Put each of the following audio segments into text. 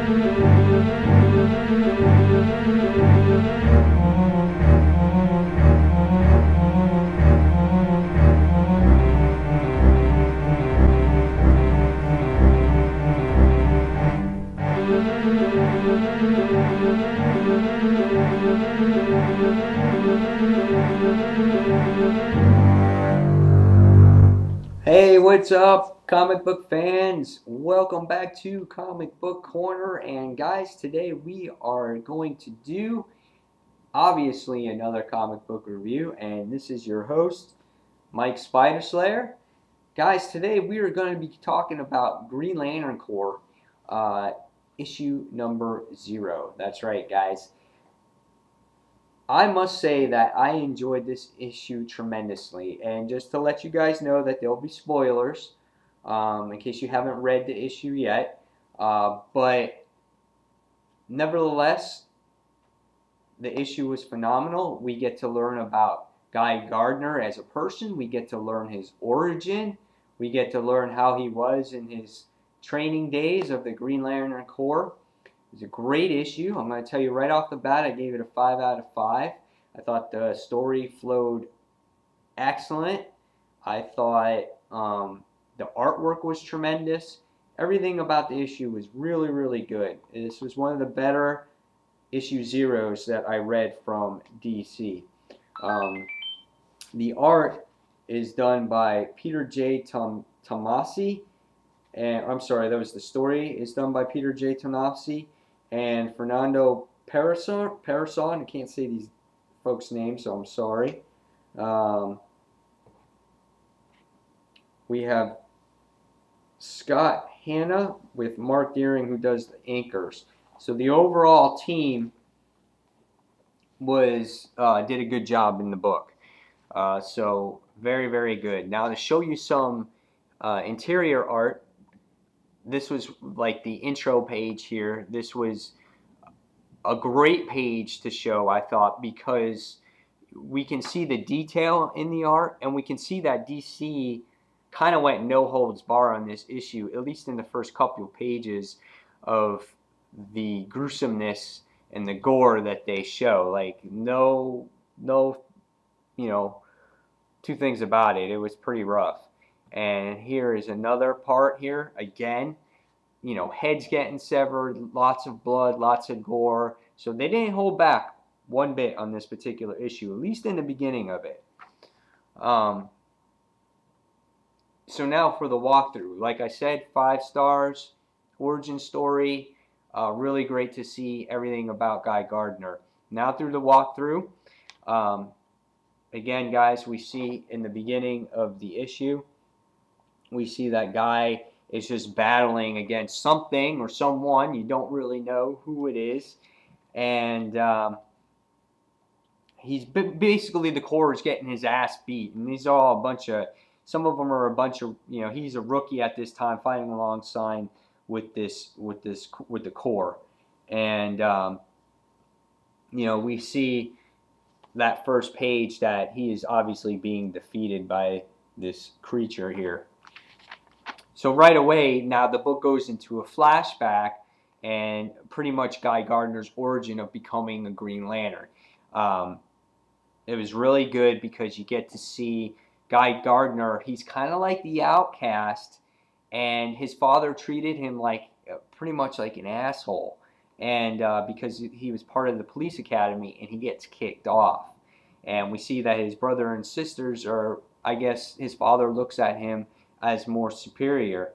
Hey, what's up, comic book fans? Welcome back to Comic Book Corner. And guys, today we are going to do obviously another comic book review. And this is your host, Mike Spiderslayer. Guys, today we are going to be talking about Green Lantern Corps issue number 0. That's right, guys. I must say that I enjoyed this issue tremendously, and just to let you guys know that there will be spoilers in case you haven't read the issue yet, but nevertheless, the issue was phenomenal. We get to learn about Guy Gardner as a person. We get to learn his origin. We get to learn how he was in his training days of the Green Lantern Corps. It's a great issue. I'm going to tell you right off the bat, I gave it a 5 out of 5. I thought the story flowed excellent. I thought the artwork was tremendous. Everything about the issue was really, really good. This was one of the better issue zeros that I read from DC. The art is done by Peter J. Tomasi. And I'm sorry, that was the story. It's done by Peter J. Tomasi and Fernando Parison. I can't say these folks' names, so I'm sorry. We have Scott Hanna with Mark Deering, who does the anchors. So the overall team was did a good job in the book. So very, very good. Now to show you some interior art. This was like the intro page here. This was a great page to show, I thought, because we can see the detail in the art, and we can see that DC kind of went no holds bar on this issue, at least in the first couple of pages of the gruesomeness and the gore that they show. Like no, you know, two things about it. It was pretty rough. And here is another part here. Again, you know, heads getting severed, lots of blood, lots of gore. So they didn't hold back one bit on this particular issue, at least in the beginning of it. So now for the walkthrough. Like I said, 5 stars, origin story. Really great to see everything about Guy Gardner. Now through the walkthrough. Again, guys, we see in the beginning of the issue, we see that Guy is just battling against something or someone. You don't really know who it is. And he's basically, the Corps is getting his ass beat. And these are all a bunch of, some of them are a bunch of, you know, he's a rookie at this time fighting alongside with the Corps. And, you know, we see that first page that he is obviously being defeated by this creature here. So right away, now the book goes into a flashback and pretty much Guy Gardner's origin of becoming a Green Lantern. It was really good because you get to see Guy Gardner. He's kind of like the outcast, and his father treated him like pretty much like an asshole. And because he was part of the police academy, and he gets kicked off. And we see that his brother and sisters are, I guess his father looks at him as more superior,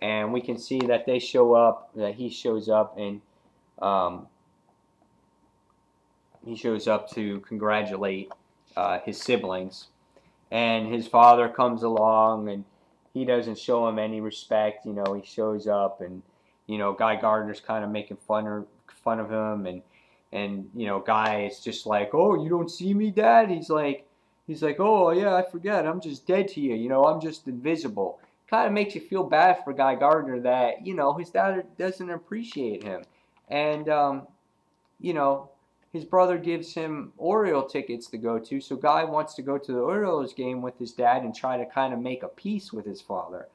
and we can see that they show up, that he shows up, and he shows up to congratulate his siblings, and his father comes along and he doesn't show him any respect. You know, he shows up, and you know, Guy Gardner's kind of making fun of him, and you know, Guy is just like, oh, you don't see me, Dad? He's like, oh, yeah, I forget. I'm just dead to you. You know, I'm just invisible. Kind of makes you feel bad for Guy Gardner that, you know, his dad doesn't appreciate him. And, you know, his brother gives him Oriole tickets to go to. So Guy wants to go to the Orioles game with his dad and try to kind of make a peace with his father.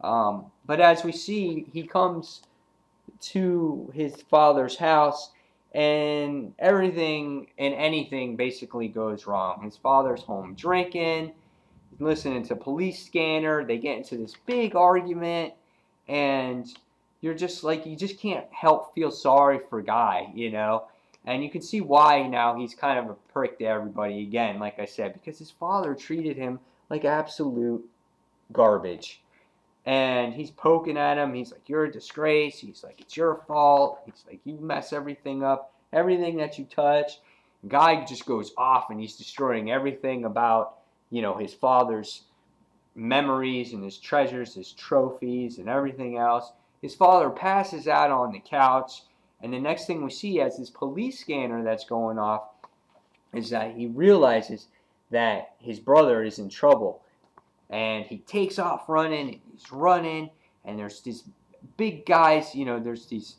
But as we see, he comes to his father's house, and everything and anything basically goes wrong. His father's home drinking, listening to Police Scanner. They get into this big argument, and you're just like, you just can't help feel sorry for Guy, you know. And you can see why now he's kind of a prick to everybody again, like I said, because his father treated him like absolute garbage. And he's poking at him. He's like, you're a disgrace. He's like, it's your fault. He's like, you mess everything up, everything that you touch. Guy just goes off, and he's destroying everything about, you know, his father's memories and his treasures, his trophies, and everything else. His father passes out on the couch, and the next thing we see as this police scanner that's going off is that he realizes that his brother is in trouble. And he takes off running, and he's running, and there's these big guys, you know, there's these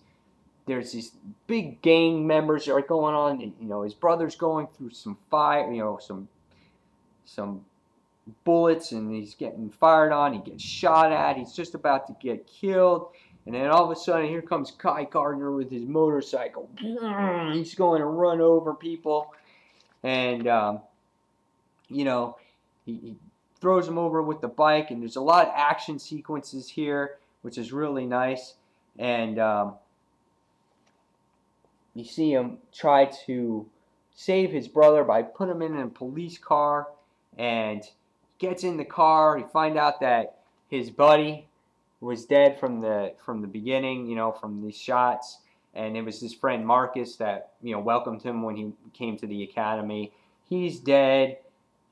big gang members that are going on, and, you know, his brother's going through some fire, you know, some bullets, and he's getting fired on, he gets shot at, he's just about to get killed, and then all of a sudden here comes Guy Gardner with his motorcycle. He's going to run over people, and you know, he throws him over with the bike, and there's a lot of action sequences here, which is really nice. And you see him try to save his brother by putting him in a police car, and gets in the car. You find out that his buddy was dead from the beginning, you know, from these shots, and it was his friend Marcus that, you know, welcomed him when he came to the academy. He's dead.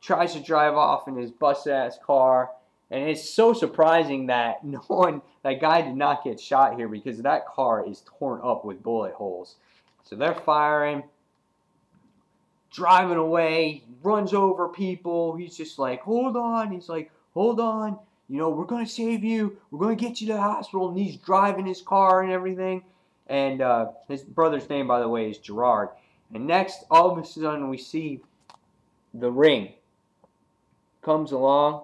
Tries to drive off in his bust-ass car, and it's so surprising that that Guy did not get shot here, because that car is torn up with bullet holes. So they're firing, driving away, runs over people. He's just like, hold on. He's like, hold on. You know, we're going to save you. We're going to get you to the hospital. And he's driving his car and everything. And his brother's name, by the way, is Gerard. And next, all of a sudden, we see the Ring comes along,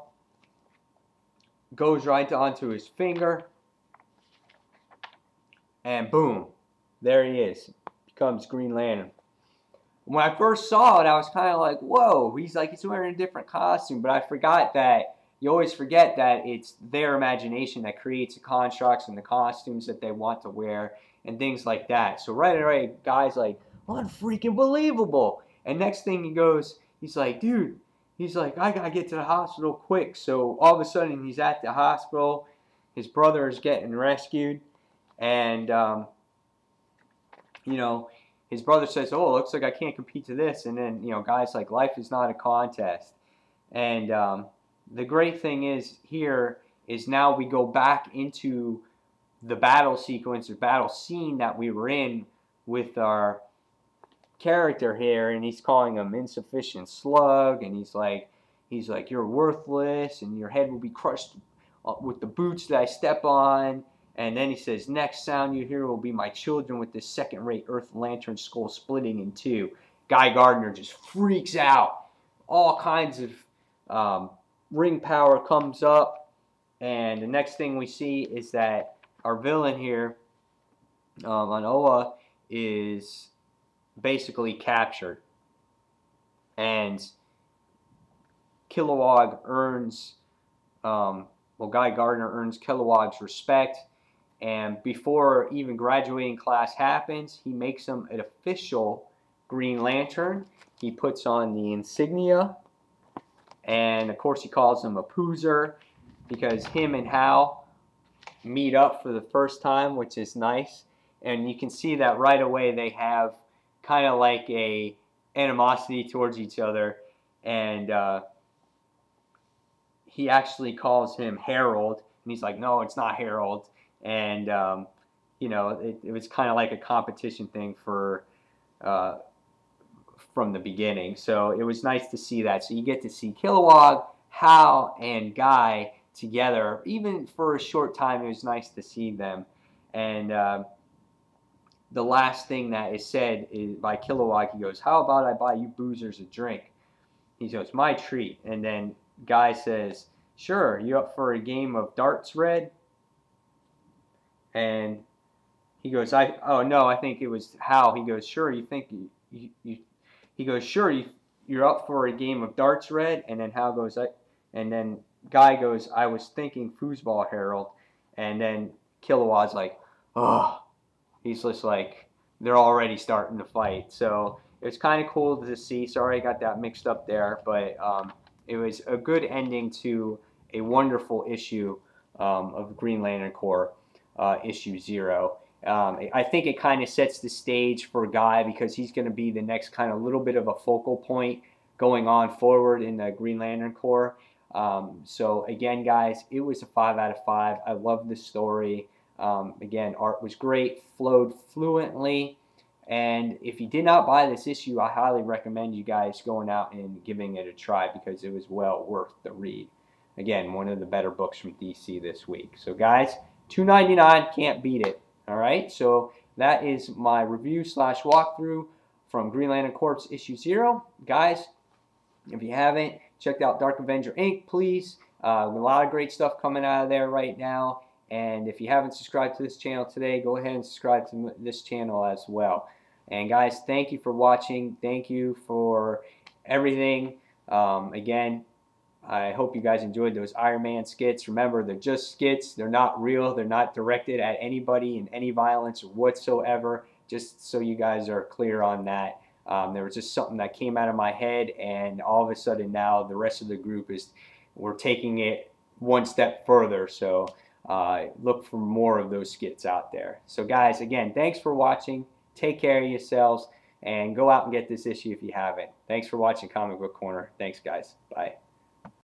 goes right onto his finger, and boom, there he is. Becomes Green Lantern. When I first saw it, I was kind of like, whoa, he's wearing a different costume, but I forgot that, you always forget that it's their imagination that creates the constructs and the costumes that they want to wear and things like that. So right away, Guy's like, unfreaking believable. And next thing he goes, he's like, dude, he's like, I gotta get to the hospital quick. So all of a sudden, he's at the hospital. His brother is getting rescued, and you know, his brother says, "Oh, it looks like I can't compete to this." And then, you know, Guy's like, "Life is not a contest." And the great thing is here is now we go back into the battle sequence or battle scene that we were in with our character here, and he's calling him insufficient slug, and he's like, you're worthless, and your head will be crushed with the boots that I step on. And then he says, next sound you hear will be my children with this second-rate Earth Lantern skull splitting in two. Guy Gardner just freaks out. All kinds of ring power comes up, and the next thing we see is that our villain here on Oa is basically captured, and Kilowog earns, Guy Gardner earns Kilowog's respect, and before even graduating class happens, he makes him an official Green Lantern. He puts on the insignia, and of course he calls him a poozer, because him and Hal meet up for the first time, which is nice, and you can see that right away they have kind of like a animosity towards each other, and he actually calls him Harold, and he's like, no, it's not Harold. And you know, it was kind of like a competition thing for from the beginning, so it was nice to see that. So you get to see Kilowog, Hal, and Guy together, even for a short time. It was nice to see them. And the last thing that is said is by Kilowog. He goes, how about I buy you boozers a drink? He goes, my treat. And then Guy says, sure, you up for a game of darts, Red? And He goes, oh no, I think it was Hal. He goes, sure, you think he goes, sure, you're up for a game of darts, Red? And then Hal goes, and then Guy goes, I was thinking foosball, Harold. And then Kilowad's like, oh, he's just like, they're already starting to fight. So it's kind of cool to see. Sorry I got that mixed up there, but it was a good ending to a wonderful issue of Green Lantern Corps, issue 0. I think it kind of sets the stage for Guy, because he's going to be the next kind of little bit of a focal point going on forward in the Green Lantern Corps. So again, guys, it was a 5 out of 5. I love the story. Again, art was great, flowed fluently, and if you did not buy this issue, I highly recommend you guys going out and giving it a try, because it was well worth the read. Again, one of the better books from DC this week. So guys, $2.99, can't beat it. All right, so that is my review / walkthrough from Green Lantern Corps issue 0. Guys, if you haven't checked out Dark Avenger Inc., please. A lot of great stuff coming out of there right now. And if you haven't subscribed to this channel today, go ahead and subscribe to this channel as well. And guys, thank you for watching. Thank you for everything. Again, I hope you guys enjoyed those Iron Man skits. Remember, they're just skits. They're not real. They're not directed at anybody in any violence whatsoever. Just so you guys are clear on that. There was just something that came out of my head, and all of a sudden now the rest of the group we're taking it one step further. So look for more of those skits out there. So guys, again, thanks for watching. Take care of yourselves, and go out and get this issue if you haven't. Thanks for watching Comic Book Corner. Thanks, guys. Bye.